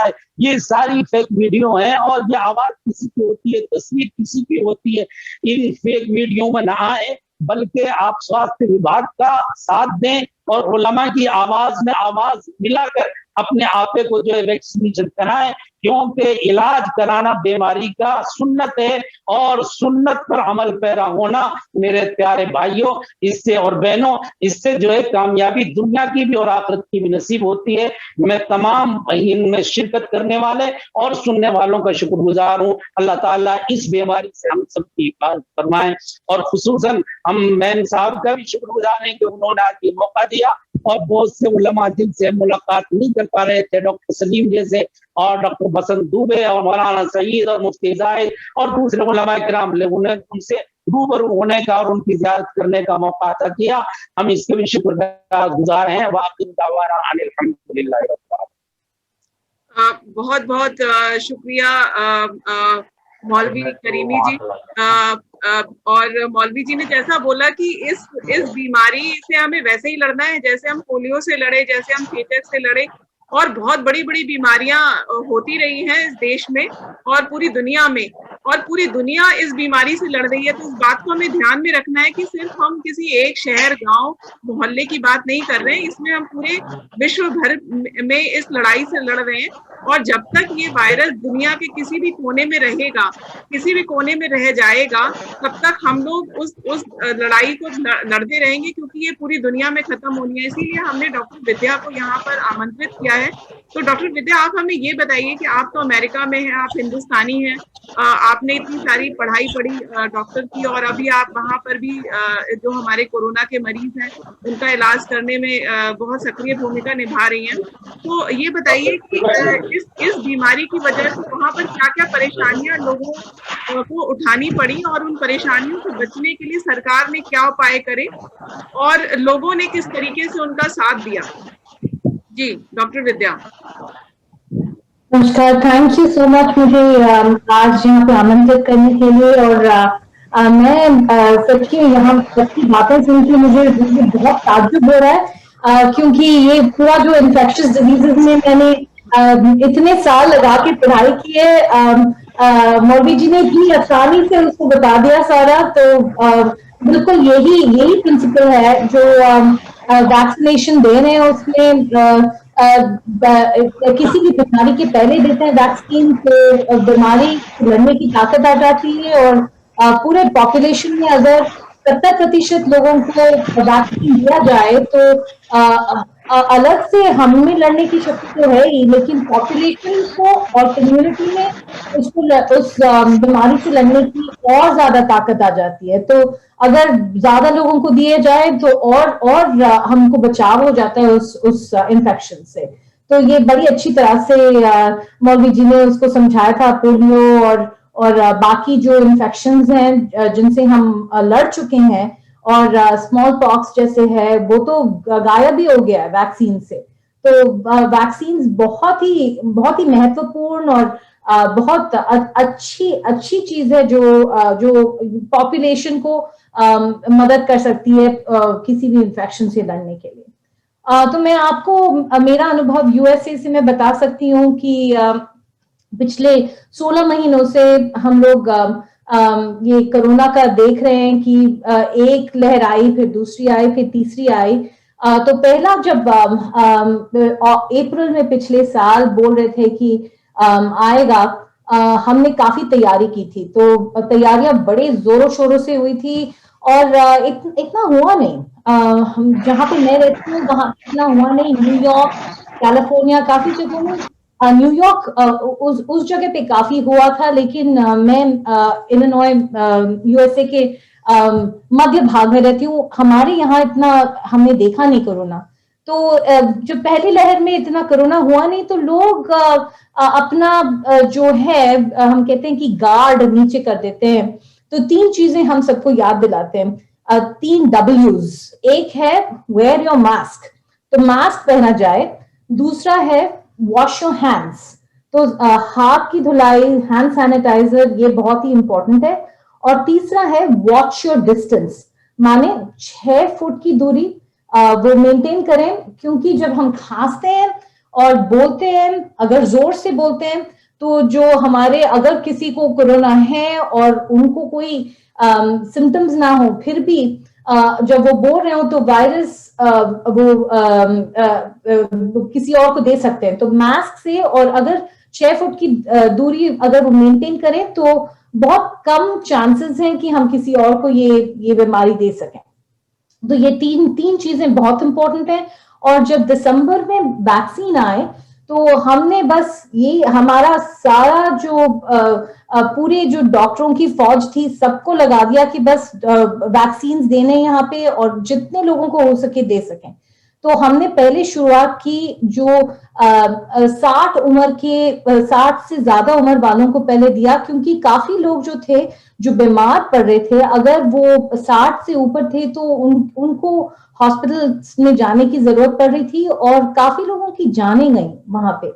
है, ये सारी फेक वीडियो हैं और ये आवाज किसी की होती है, तस्वीर किसी की होती है। इन फेक वीडियो में ना आए बल्कि आप स्वास्थ्य विभाग का साथ दें और उलमा की आवाज में आवाज मिलाकर अपने आपे को जो है वैक्सीनेशन कराएं, क्योंकि इलाज कराना बीमारी का सुन्नत है और सुन्नत पर अमल पैरा होना मेरे प्यारे भाइयों इससे और बहनों इससे जो है कामयाबी दुनिया की भी और आखिरत की भी नसीब होती है। मैं तमाम इनमें शिरकत करने वाले और सुनने वालों का शुक्रगुजार हूँ। अल्लाह ताला इस बीमारी से हम सबकी हिफाजत फरमाएं और खुसूसन हम मैन साहब का भी शुक्रगुजार हैं कि उन्होंने आज ये मौका दिया और बहुत से उलमा जिनसे मुलाकात नहीं कर पा रहे थे, डॉक्टर सलीम जैसे और डॉक्टर बसंत दुबे और मौलाना सईद और मुफ्ती जाहिद और दूसरे उलमा किराम, उनसे रूबरू होने का और उनकी ज़ियारत करने का मौका अता किया। हम इसके भी शुक्रगुजार हैं। बहुत बहुत शुक्रिया मौलवी करीमी जी। और मौलवी जी ने जैसा बोला कि इस बीमारी से हमें वैसे ही लड़ना है जैसे हम पोलियो से लड़े, जैसे हम चेचक से लड़े, और बहुत बड़ी बड़ी बीमारियां होती रही हैं इस देश में और पूरी दुनिया में, और पूरी दुनिया इस बीमारी से लड़ रही है। तो इस बात को हमें ध्यान में रखना है कि सिर्फ हम किसी एक शहर, गांव, मोहल्ले की बात नहीं कर रहे हैं, इसमें हम पूरे विश्व भर में इस लड़ाई से लड़ रहे हैं। और जब तक ये वायरस दुनिया के किसी भी कोने में रहेगा, किसी भी कोने में रह जाएगा, तब तक हम लोग उस लड़ाई को लड़ते रहेंगे, क्योंकि ये पूरी दुनिया में खत्म होनी है। इसीलिए हमने डॉक्टर विद्या को यहाँ पर आमंत्रित किया है। तो डॉक्टर विद्या, आप हमें ये बताइए कि आप तो अमेरिका में हैं, आप हिंदुस्तानी हैं, आपने इतनी सारी पढ़ाई पढ़ी डॉक्टर की, और अभी आप वहाँ पर भी जो हमारे कोरोना के मरीज हैं उनका इलाज करने में बहुत सक्रिय भूमिका निभा रही हैं। तो ये बताइए कि इस बीमारी की वजह से वहाँ पर क्या-क्या परेशानियां लोगों को उठानी पड़ी, और उन परेशानियों से बचने के लिए सरकार ने क्या उपाय करे और लोगों ने किस तरीके से उनका साथ दिया। जी डॉक्टर विद्या। नमस्कार, थैंक यू सो मच मुझे आज यहाँ पे आमंत्रित करने के लिए। और मैं सच में यहाँ सबकी बातें सुन के मुझे बहुत ताज्जुब हो रहा है, क्योंकि ये पूरा जो इन्फेक्शियस डिजीजेस में मैंने इतने साल लगा के पढ़ाई की है, मौलवी जी ने इतनी आसानी से उसको बता दिया सारा। तो बिल्कुल यही प्रिंसिपल है जो वैक्सीनेशन दे रहे हैं उसमें किसी भी बीमारी के पहले देते हैं वैक्सीन, तो बीमारी लड़ने की ताकत आ जाती है। और पूरे पॉपुलेशन में अगर 70% लोगों को वैक्सीन दिया जाए तो अलग से हम में लड़ने की शक्ति तो है ही, लेकिन पॉपुलेशन को और कम्युनिटी में उस बीमारी से लड़ने की और ज्यादा ताकत आ जाती है। तो अगर ज्यादा लोगों को दिए जाए तो और हमको बचाव हो जाता है उस इन्फेक्शन से। तो ये बड़ी अच्छी तरह से मौलवी जी ने उसको समझाया था। पोलियो और बाकी जो इन्फेक्शंस हैं जिनसे हम लड़ चुके हैं, और स्मॉल पॉक्स जैसे है वो तो गायब ही हो गया है वैक्सीन से। तो वैक्सीन बहुत ही महत्वपूर्ण और बहुत अच्छी चीज है जो पॉपुलेशन को मदद कर सकती है किसी भी इन्फेक्शन से लड़ने के लिए। तो मैं आपको मेरा अनुभव यूएसए से मैं बता सकती हूँ कि पिछले 16 महीनों से हम लोग ये कोरोना का देख रहे हैं कि एक लहर आई, फिर दूसरी आई, फिर तीसरी आई। तो पहला जब अप्रैल में पिछले साल बोल रहे थे कि आएगा, हमने काफी तैयारी की थी। तो तैयारियां बड़े जोरों शोरों से हुई थी, और इतना हुआ नहीं। जहां पे मैं रहती हूँ वहां इतना हुआ नहीं। न्यूयॉर्क, कैलिफोर्निया, काफी जगहों में, न्यूयॉर्क उस जगह पे काफी हुआ था, लेकिन मैं इलिनॉय यूएसए के मध्य भाग में रहती हूँ। हमारे यहाँ इतना हमने देखा नहीं कोरोना। तो जो पहली लहर में इतना कोरोना हुआ नहीं, तो लोग अपना जो है हम कहते हैं कि गार्ड नीचे कर देते हैं। तो 3 चीजें हम सबको याद दिलाते हैं, 3 W's। एक है वेयर योर मास्क, तो मास्क पहना जाए। दूसरा है वॉश योर हैंड्स, तो हाथ की धुलाई, हैंड सैनिटाइजर, ये बहुत ही इंपॉर्टेंट है। और तीसरा है वॉच योर डिस्टेंस, माने 6 फुट की दूरी वो मेंटेन करें। क्योंकि जब हम खांसते हैं और बोलते हैं, अगर जोर से बोलते हैं, तो जो हमारे, अगर किसी को कोरोना है और उनको कोई सिम्टम्स ना हो, फिर भी जब वो बोल रहे हो तो वायरस वो किसी और को दे सकते हैं। तो मास्क से, और अगर 6 फुट की दूरी अगर वो मेंटेन करें, तो बहुत कम चांसेस हैं कि हम किसी और को ये बीमारी दे सकें। तो ये तीन चीजें बहुत इंपॉर्टेंट हैं। और जब दिसंबर में वैक्सीन आए, तो हमने बस ये, हमारा सारा जो पूरे जो डॉक्टरों की फौज थी, सबको लगा दिया कि बस वैक्सीन देने यहाँ पे, और जितने लोगों को हो सके दे सकें। तो हमने पहले शुरुआत की, जो 60 से ज्यादा उम्र वालों को पहले दिया, क्योंकि काफी लोग जो थे जो बीमार पड़ रहे थे, अगर वो 60 से ऊपर थे तो उनको हॉस्पिटल में जाने की जरूरत पड़ रही थी, और काफी लोगों की जाने गई वहां पे।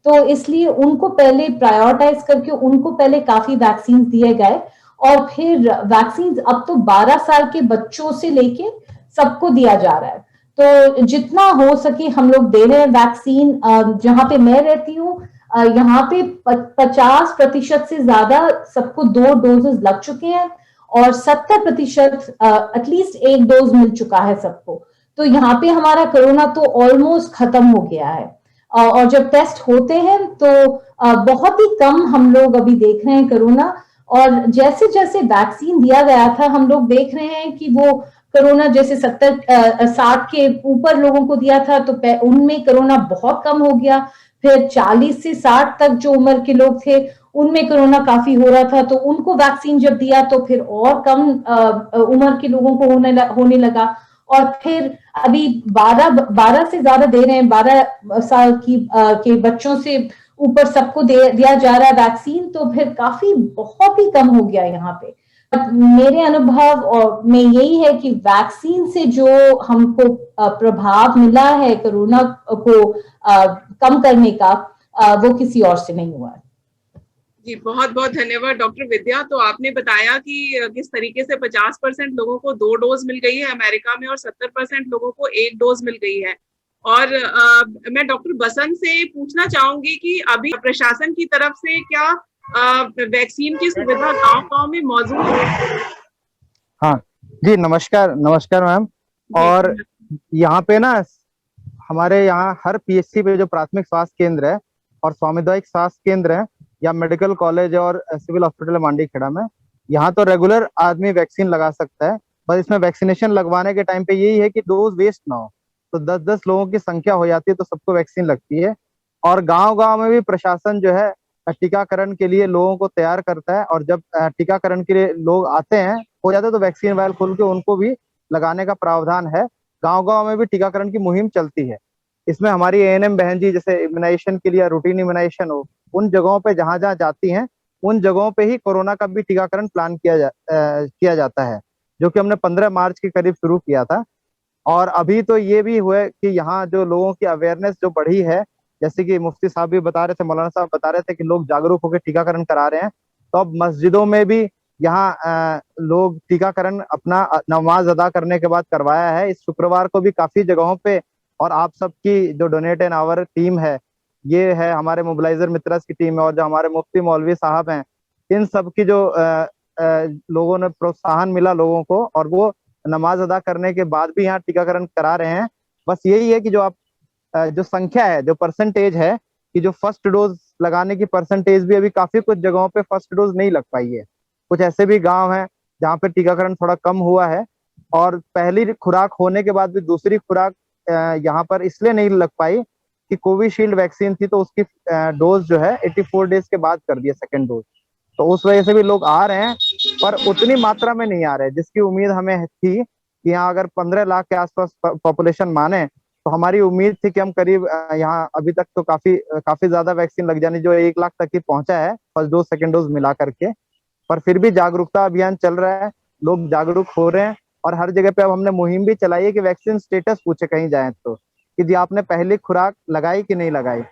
तो इसलिए उनको पहले प्रायोरिटाइज करके उनको पहले काफी वैक्सीन दिए गए। और फिर वैक्सीन अब तो 12 साल के बच्चों से लेके सबको दिया जा रहा है। तो जितना हो सके हम लोग दे रहे हैं वैक्सीन। जहां पे मैं रहती हूँ, यहाँ पे 50% से ज्यादा सबको 2 डोजेस लग चुके हैं, और 70% एटलीस्ट 1 डोज मिल चुका है सबको। तो यहाँ पे हमारा कोरोना तो ऑलमोस्ट खत्म हो गया है। और जब टेस्ट होते हैं तो बहुत ही कम हम लोग अभी देख रहे हैं कोरोना। और जैसे जैसे वैक्सीन दिया गया था, हम लोग देख रहे हैं कि वो कोरोना जैसे 60 के ऊपर लोगों को दिया था तो उनमें कोरोना बहुत कम हो गया। फिर 40 से 60 तक जो उम्र के लोग थे उनमें कोरोना काफी हो रहा था, तो उनको वैक्सीन जब दिया तो फिर और कम उम्र के लोगों को होने लगा। और फिर अभी 12 से ज्यादा दे रहे हैं, 12 साल के बच्चों से ऊपर सबको दिया जा रहा है वैक्सीन, तो फिर काफी बहुत ही कम हो गया यहाँ पे। मेरे अनुभव और में यही है कि वैक्सीन से जो हमको प्रभाव मिला है कोरोना को कम करने का, वो किसी और से नहीं हुआ है। जी बहुत बहुत धन्यवाद डॉक्टर विद्या। तो आपने बताया कि किस तरीके से 50% लोगों को 2 डोज मिल गई है अमेरिका में और 70% लोगों को 1 डोज मिल गई है। और मैं डॉक्टर बसंत से पूछना चाहूंगी कि अभी प्रशासन की तरफ से क्या वैक्सीन की सुविधा गांव-गांव में मौजूद है? हाँ जी, नमस्कार मैम। और यहाँ पे ना हमारे यहाँ हर पीएचसी पे जो प्राथमिक स्वास्थ्य केंद्र है और सामुदायिक स्वास्थ्य केंद्र है या मेडिकल कॉलेज और सिविल हॉस्पिटल मांडी खेड़ा में, यहाँ तो रेगुलर आदमी वैक्सीन लगा सकता है। पर इसमें वैक्सीनेशन लगवाने के टाइम पे यही है कि डोज वेस्ट ना हो, तो 10-10 लोगों की संख्या हो जाती है तो सबको वैक्सीन लगती है। और गांव-गांव में भी प्रशासन जो है टीकाकरण के लिए लोगों को तैयार करता है, और जब टीकाकरण के लिए लोग आते हैं हो जाते हैं तो वैक्सीन वायल खोल के उनको भी लगाने का प्रावधान है। गांव-गांव में भी टीकाकरण की मुहिम चलती है। इसमें हमारी एएनएम बहन जी जैसे इम्यूनाइजेशन के लिए रूटीन इम्यूनाइजेशन हो, उन जगहों पे जहां जहां जाती हैं उन जगहों पे ही कोरोना का भी टीकाकरण प्लान किया जाता है, जो कि हमने 15 मार्च के करीब शुरू किया था। और अभी तो ये भी हुआ कि यहाँ जो लोगों की अवेयरनेस जो बढ़ी है, जैसे कि मुफ्ती साहब भी बता रहे थे, मौलाना साहब बता रहे थे कि लोग जागरूक होकर टीकाकरण करा रहे हैं, तो अब मस्जिदों में भी यहाँ लोग टीकाकरण अपना नमाज अदा करने के बाद करवाया है। इस शुक्रवार को भी काफी जगहों पे, और आप सबकी जो डोनेट एन आवर टीम है, ये है हमारे मोबिलाइजर मित्रस की टीम है, और जो हमारे मुफ्ती मौलवी साहब हैं, इन सब की जो लोगों ने प्रोत्साहन मिला लोगों को, और वो नमाज अदा करने के बाद भी यहाँ टीकाकरण करा रहे हैं। बस यही है कि जो आप जो संख्या है, जो परसेंटेज है कि जो फर्स्ट डोज लगाने की परसेंटेज भी अभी काफी कुछ जगहों पे फर्स्ट डोज नहीं लग पाई है। कुछ ऐसे भी गांव हैं जहाँ पे टीकाकरण थोड़ा कम हुआ है, और पहली खुराक होने के बाद भी दूसरी खुराक यहाँ पर इसलिए नहीं लग पाई कि कोविशील्ड वैक्सीन थी, तो उसकी डोज जो है 84 डेज के बाद कर दिया सेकेंड डोज, तो उस वजह से भी लोग आ रहे हैं, पर उतनी मात्रा में नहीं आ रहे जिसकी उम्मीद हमें थी। कि यहाँ अगर 15 लाख के आसपास पॉपुलेशन माने तो हमारी उम्मीद थी कि हम करीब यहाँ अभी तक तो काफी ज्यादा वैक्सीन लग जानी, जो 1 लाख तक ही पहुंचा है फर्स्ट डोज सेकेंड डोज मिला करके। पर फिर भी जागरूकता अभियान चल रहा है, लोग जागरूक हो रहे हैं, और हर जगह पे अब हमने मुहिम भी चलाई है कि वैक्सीन स्टेटस पूछे कहीं जाए तो, कि जी आपने पहली खुराक लगाई कि नहीं लगाई।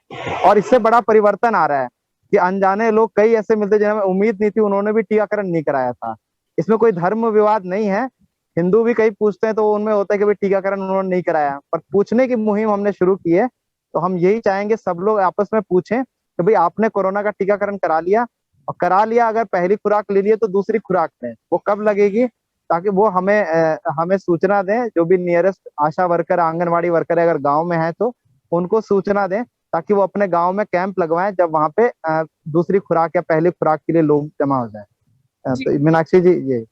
और इससे बड़ा परिवर्तन आ रहा है कि अनजाने लोग कई ऐसे मिलते जिन्हें उम्मीद नहीं थी, उन्होंने भी टीकाकरण नहीं कराया था। इसमें कोई धर्म विवाद नहीं है, हिंदू भी कई पूछते हैं तो उनमें होता है कि भाई टीकाकरण उन्होंने नहीं कराया, पर पूछने की मुहिम हमने शुरू की है। तो हम यही चाहेंगे सब लोग आपस में पूछें कि भाई आपने कोरोना का टीकाकरण करा लिया, और करा लिया अगर पहली खुराक ले लिया तो दूसरी खुराक में वो कब लगेगी, ताकि वो हमें सूचना दें। जो भी नियरेस्ट आशा वर्कर, आंगनवाड़ी वर्कर अगर गांव में है तो उनको सूचना दें, ताकि वो अपने गांव में कैंप लगवाएं जब वहां पे दूसरी खुराक या पहली खुराक के लिए लोग जमा हो जाए। तो मीनाक्षी जी ये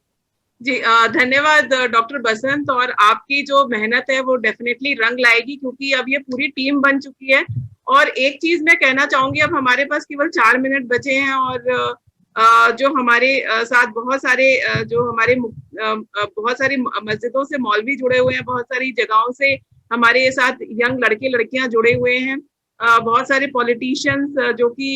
जी धन्यवाद डॉक्टर बसंत। और आपकी जो मेहनत है वो डेफिनेटली रंग लाएगी, क्योंकि अब ये पूरी टीम बन चुकी है। और एक चीज मैं कहना चाहूंगी, अब हमारे पास केवल 4 मिनट बचे हैं, और जो हमारे साथ बहुत सारी मस्जिदों से मौलवी जुड़े हुए हैं, बहुत सारी जगहों से हमारे साथ यंग लड़के लड़कियां जुड़े हुए हैं, बहुत सारे पॉलिटिशियंस जो कि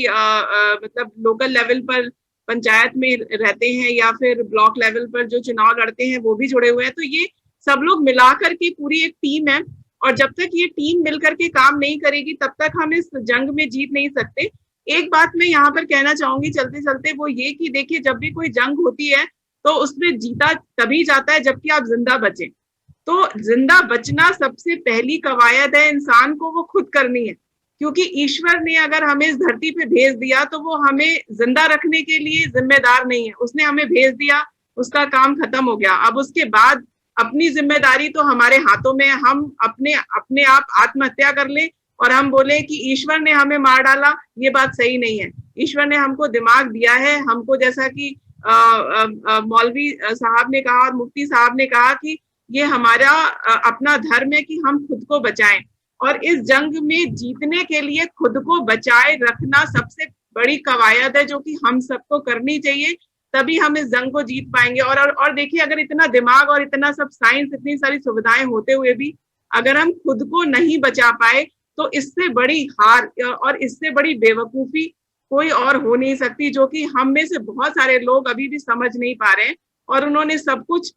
मतलब लोकल लेवल पर पंचायत में रहते हैं या फिर ब्लॉक लेवल पर जो चुनाव लड़ते हैं वो भी जुड़े हुए हैं। तो ये सब लोग मिलाकर के पूरी एक टीम है, और जब तक ये टीम मिलकर के काम नहीं करेगी तब तक हम इस जंग में जीत नहीं सकते। एक बात मैं यहाँ पर कहना चाहूंगी चलते चलते, वो ये कि देखिए, जब भी कोई जंग होती है तो उसमें जीता तभी जाता है जबकि आप जिंदा बचें। तो जिंदा बचना सबसे पहली कवायद है इंसान को वो खुद करनी है, क्योंकि ईश्वर ने अगर हमें इस धरती पे भेज दिया तो वो हमें जिंदा रखने के लिए जिम्मेदार नहीं है। उसने हमें भेज दिया, उसका काम खत्म हो गया। अब उसके बाद अपनी जिम्मेदारी तो हमारे हाथों में है। हम अपने आप आत्महत्या कर लें और हम बोले कि ईश्वर ने हमें मार डाला, ये बात सही नहीं है। ईश्वर ने हमको दिमाग दिया है, हमको जैसा कि मौलवी साहब ने कहा और मुफ्ती साहब ने कहा कि ये हमारा अपना धर्म है कि हम खुद को बचाएं, और इस जंग में जीतने के लिए खुद को बचाए रखना सबसे बड़ी कवायद है जो कि हम सबको करनी चाहिए, तभी हम इस जंग को जीत पाएंगे। और देखिए, अगर इतना दिमाग और इतना सब साइंस, इतनी सारी सुविधाएं होते हुए भी अगर हम खुद को नहीं बचा पाए, तो इससे बड़ी हार और इससे बड़ी बेवकूफी कोई और हो नहीं सकती, जो कि हम में से बहुत सारे लोग अभी भी समझ नहीं पा रहे हैं, और उन्होंने सब कुछ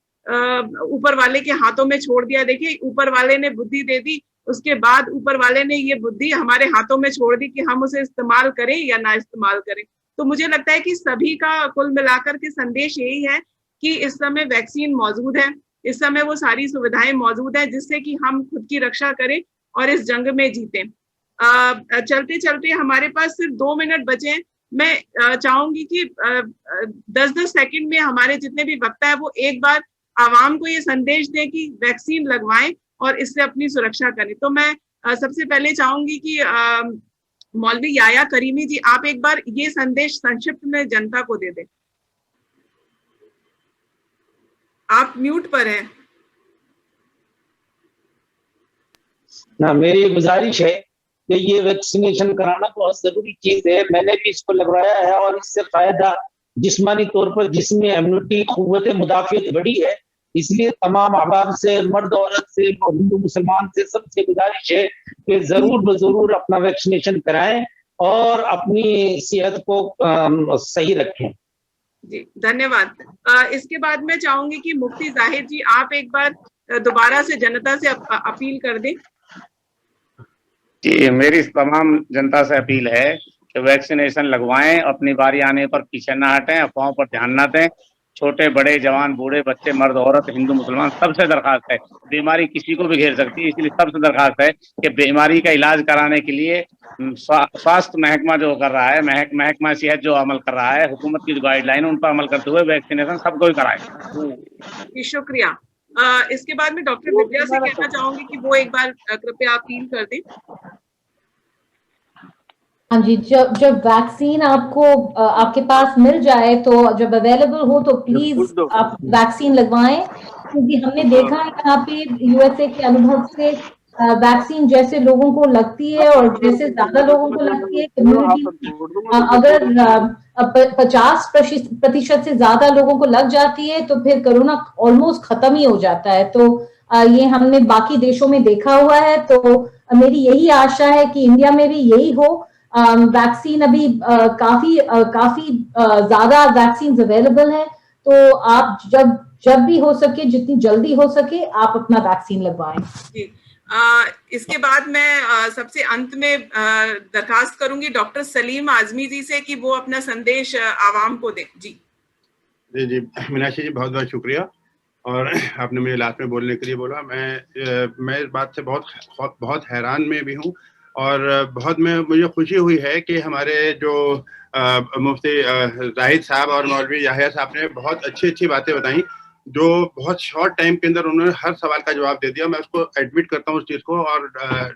ऊपर वाले के हाथों में छोड़ दिया। देखिए, ऊपर वाले ने बुद्धि दे दी, उसके बाद ऊपर वाले ने ये बुद्धि हमारे हाथों में छोड़ दी कि हम उसे इस्तेमाल करें या ना इस्तेमाल करें। तो मुझे लगता है कि सभी का कुल मिलाकर के संदेश यही है कि इस समय वैक्सीन मौजूद है, इस समय वो सारी सुविधाएं मौजूद है जिससे कि हम खुद की रक्षा करें और इस जंग में जीतें। चलते चलते हमारे पास सिर्फ 2 मिनट बचे हैं। मैं चाहूंगी कि 10-10 सेकंड में हमारे जितने भी वक्ता है वो एक बार आवाम को ये संदेश दें कि वैक्सीन लगवाएं और इससे अपनी सुरक्षा करें। तो मैं सबसे पहले चाहूंगी कि मौलवी याया करीमी जी, आप एक बार ये संदेश संक्षिप्त में जनता को दे दें। आप म्यूट पर हैं। ना, मेरी गुजारिश है कि ये वैक्सीनेशन कराना बहुत जरूरी चीज है। मैंने भी इसको लगवाया है और इससे फायदा जिस्मानी तौर पर, जिसमें इम्यूनिटी, कुव्वत मुदाफियत बढ़ी है। इसलिए तमाम अहबाब से, मर्द औरत से, हिंदू मुसलमान से, सबसे गुजारिश है कि जरूर अपना वैक्सीनेशन कराएं और अपनी सेहत को सही रखें। जी, धन्यवाद। इसके बाद मैं चाहूंगी कि मुफ्ती जाहिर जी, आप एक बार दोबारा से जनता से अपील कर दें। जी, मेरी तमाम जनता से अपील है कि वैक्सीनेशन लगवाएं, अपनी बारी आने पर पीछे ना हटें, अफवाहों पर ध्यान ना दें। छोटे बड़े, जवान बूढ़े, बच्चे, मर्द औरत, हिंदू मुसलमान, सबसे दरखास्त है, बीमारी किसी को भी घेर सकती है, इसलिए सबसे दरखास्त है कि बीमारी का इलाज कराने के लिए स्वास्थ्य महकमा जो कर रहा है, महकमा सेहत जो अमल कर रहा है, हुकूमत की जो गाइडलाइन उन पर अमल करते हुए वैक्सीनेशन सबको ही कराएं। शुक्रिया। इसके बाद में डॉक्टर विद्या से कहना चाहूंगी कि वो एक बार कृपया अपील कर दें। हाँ जी, जब वैक्सीन आपको आपके पास मिल जाए, तो जब अवेलेबल हो तो प्लीज आप वैक्सीन लगवाएं, क्योंकि हमने देखा है यहाँ पे यूएसए के अनुभव से वैक्सीन जैसे लोगों को लगती है और जैसे ज्यादा लोगों को लगती है, कम्युनिटी अगर 50% से ज्यादा लोगों को लग जाती है तो फिर कोरोना ऑलमोस्ट खत्म ही हो जाता है। तो ये हमने बाकी देशों में देखा हुआ है। तो मेरी यही आशा है कि इंडिया में भी यही हो। वैक्सीन अभी काफी ज्यादा वैक्सीन अवेलेबल है, तो आप जब भी हो सके, जितनी जल्दी हो सके, आप अपना वैक्सीन लगवाएं। जी, इसके बाद मैं सबसे अंत में दरखास्त करूंगी डॉक्टर सलीम आजमी जी से कि वो अपना संदेश आवाम को दें। जी जी, मीनाक्षी जी, बहुत बहुत शुक्रिया। और आपने मुझे लास्ट में बोलने के लिए बोला। मैं इस बात से बहुत हैरान में भी हूँ, और बहुत मुझे खुशी हुई है कि हमारे जो मुफ्ती जाहिद साहब और मौलवी याहिया साहब ने बहुत अच्छी बातें बताई, जो बहुत शॉर्ट टाइम के अंदर उन्होंने हर सवाल का जवाब दे दिया। मैं उसको एडमिट करता हूँ उस चीज़ को, और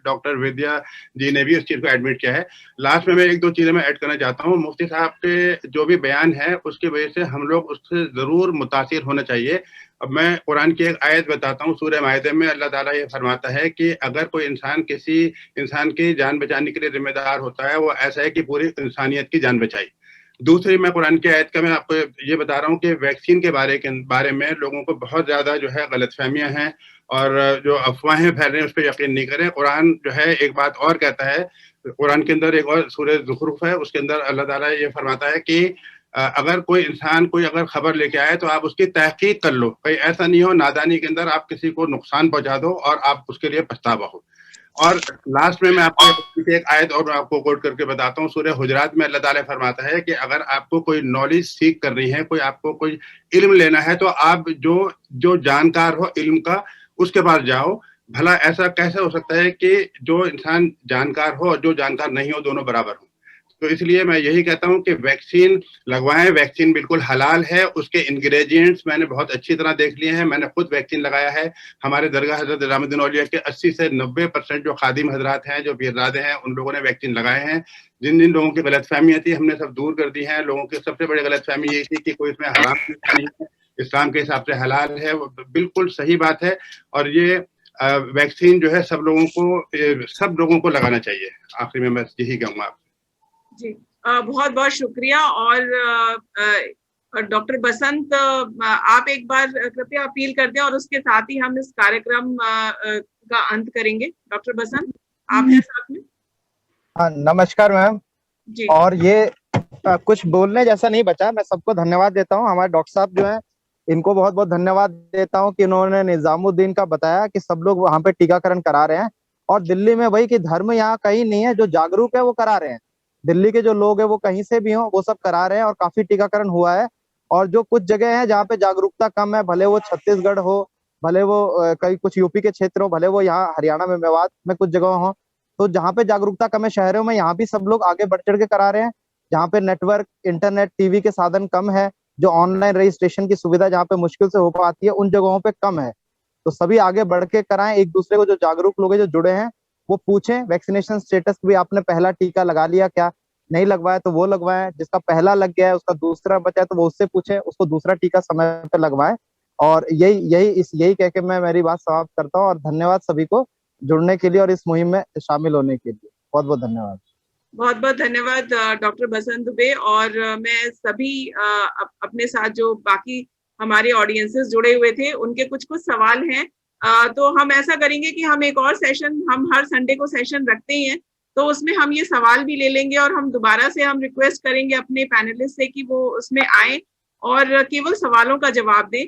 डॉक्टर विद्या जी ने भी उस चीज़ को एडमिट किया है। लास्ट में मैं 1-2 चीज़ें मैं ऐड करना चाहता हूँ। मुफ्ती साहब के जो भी बयान है उसकी वजह से हम लोग उससे ज़रूर मुतासिर होना चाहिए। अब मैं कुरान की एक आयत बताता हूँ। सूरह माइदा में अल्लाह ताला ये फरमाता है कि अगर कोई इंसान किसी इंसान की जान बचाने के लिए जिम्मेदार होता है, वो ऐसा है कि पूरी इंसानियत की जान बचाई। दूसरी, मैं कुरान की आयत का मैं आपको ये बता रहा हूँ कि वैक्सीन के बारे में लोगों को बहुत ज़्यादा जो है गलतफहमियां हैं, और जो अफवाहें फैल रही हैं उस पर यकीन नहीं करें। कुरान जो है एक बात और कहता है। कुरान के अंदर एक और सूरह ज़ुखरुफ है, उसके अंदर अल्लाह ताला ये फरमाता है कि अगर कोई इंसान कोई अगर खबर लेके आए तो आप उसकी तहकीक कर लो, कहीं ऐसा नहीं हो नादानी के अंदर आप किसी को नुकसान पहुंचा दो और आप उसके लिए पछतावा हो। और लास्ट में मैं आपको एक आयत और आपको कोट करके बताता हूँ। सूरह हुजरात में अल्लाह ताला फरमाता है कि अगर आपको कोई नॉलेज सीख करनी है, आपको कोई इल्म लेना है, तो आप जो जानकार हो इल्म का, उसके पास जाओ। भला ऐसा कैसे हो सकता है कि जो इंसान जानकार हो और जो जानकार नहीं हो दोनों बराबर हो? तो इसलिए मैं यही कहता हूं कि वैक्सीन लगवाएं। वैक्सीन बिल्कुल हलाल है, उसके इंग्रेडिएंट्स मैंने बहुत अच्छी तरह देख लिए हैं। मैंने खुद वैक्सीन लगाया है। हमारे दरगाह हजरत निजामुद्दीन औलिया के 80 से 90% जो खादिम हजरात हैं, जो पीरजादे हैं, उन लोगों ने वैक्सीन लगाए हैं। जिन जिन लोगों की गलतफहमियां थी हमने सब दूर कर दी हैं। लोगों की सबसे बड़ी गलतफहमी यही थी कि कोई इसमें हराम नहीं है, इस्लाम के हिसाब से हलाल है, वो बिल्कुल सही बात है। और ये वैक्सीन जो है सब लोगों को लगाना चाहिए। आखिर में मैं यही कहूँगा आपसे। जी, बहुत बहुत शुक्रिया। और डॉक्टर बसंत, आप एक बार कृपया अपील कर दें और उसके साथ ही हम इस कार्यक्रम का अंत करेंगे। डॉक्टर बसंत, आप हैं साथ में? हाँ, नमस्कार मैम। जी, और ये कुछ बोलने जैसा नहीं बचा। मैं सबको धन्यवाद देता हूँ। हमारे डॉक्टर साहब जो हैं, इनको बहुत बहुत धन्यवाद देता हूँ कि इन्होंने निजामुद्दीन का बताया कि सब लोग वहां पे टीकाकरण करा रहे हैं। और दिल्ली में वही कि धर्म यहाँ कहीं नहीं है, जो जागरूक है वो करा रहे हैं। दिल्ली के जो लोग हैं वो कहीं से भी हो, वो सब करा रहे हैं और काफी टीकाकरण हुआ है। और जो कुछ जगह है जहाँ पे जागरूकता कम है, भले वो छत्तीसगढ़ हो, भले वो कई कुछ यूपी के क्षेत्र हो, भले वो यहाँ हरियाणा में मेवात में कुछ जगह हो, तो जहाँ पे जागरूकता कम है शहरों में, यहाँ भी सब लोग आगे बढ़ चढ़ के करा रहे हैं। जहाँ पे नेटवर्क, इंटरनेट, टीवी के साधन कम है, जो ऑनलाइन रजिस्ट्रेशन की सुविधा जहाँ पे मुश्किल से हो पाती है, उन जगहों पे कम है। तो सभी आगे बढ़ के कराएं। एक दूसरे को, जो जागरूक लोग हैं, जो जुड़े हैं, वो पूछें वैक्सीनेशन स्टेटस भी, आपने पहला टीका लगा लिया क्या, नहीं लगवाया तो वो लगवाएं। जिसका पहला लग गया है, उसका दूसरा बचा है तो वो उससे पूछे, उसको दूसरा टीका समय पे लगवाएं। और यही कह के मैं मेरी बात समाप्त करता हूँ। और धन्यवाद सभी को जुड़ने के लिए और इस मुहिम में शामिल होने के लिए। बहुत बहुत धन्यवाद। बहुत बहुत धन्यवाद डॉक्टर बसंत दुबे। और मैं सभी अपने साथ जो बाकी हमारे ऑडियंसेस जुड़े हुए थे, उनके कुछ सवाल हैं। तो हम ऐसा करेंगे कि हम एक और सेशन, हम हर संडे को सेशन रखते ही हैं, तो उसमें हम ये सवाल भी ले लेंगे और हम दोबारा से हम रिक्वेस्ट करेंगे अपने पैनलिस्ट से कि वो उसमें आए और केवल सवालों का जवाब दें।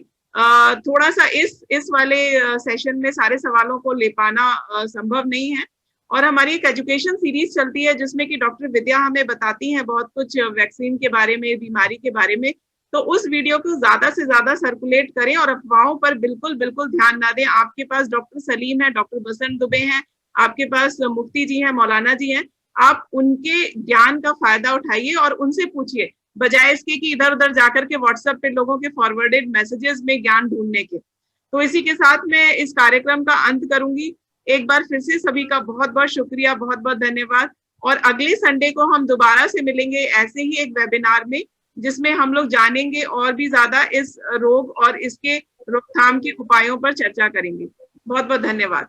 थोड़ा सा इस वाले सेशन में सारे सवालों को ले पाना संभव नहीं है। और हमारी एक एजुकेशन सीरीज चलती है जिसमें कि डॉक्टर विद्या हमें बताती हैं बहुत कुछ वैक्सीन के बारे में, बीमारी के बारे में। तो उस वीडियो को ज्यादा से ज्यादा सर्कुलेट करें और अफवाहों पर बिल्कुल बिल्कुल ध्यान ना दें। आपके पास डॉक्टर सलीम है, डॉक्टर बसंत दुबे हैं, आपके पास मुफ्ती जी हैं, मौलाना जी हैं। आप उनके ज्ञान का फायदा उठाइए और उनसे पूछिए, बजाय इसके कि इधर उधर जाकर के व्हाट्सएप पे लोगों के फॉरवर्डेड मैसेजेस में ज्ञान ढूंढने के। तो इसी के साथ मैं इस कार्यक्रम का अंत करूंगी। एक बार फिर से सभी का बहुत बहुत शुक्रिया, बहुत बहुत धन्यवाद। और अगले संडे को हम दोबारा से मिलेंगे ऐसे ही एक वेबिनार में, जिसमें हम लोग जानेंगे और भी ज्यादा इस रोग और इसके रोकथाम के उपायों पर चर्चा करेंगे। बहुत बहुत धन्यवाद।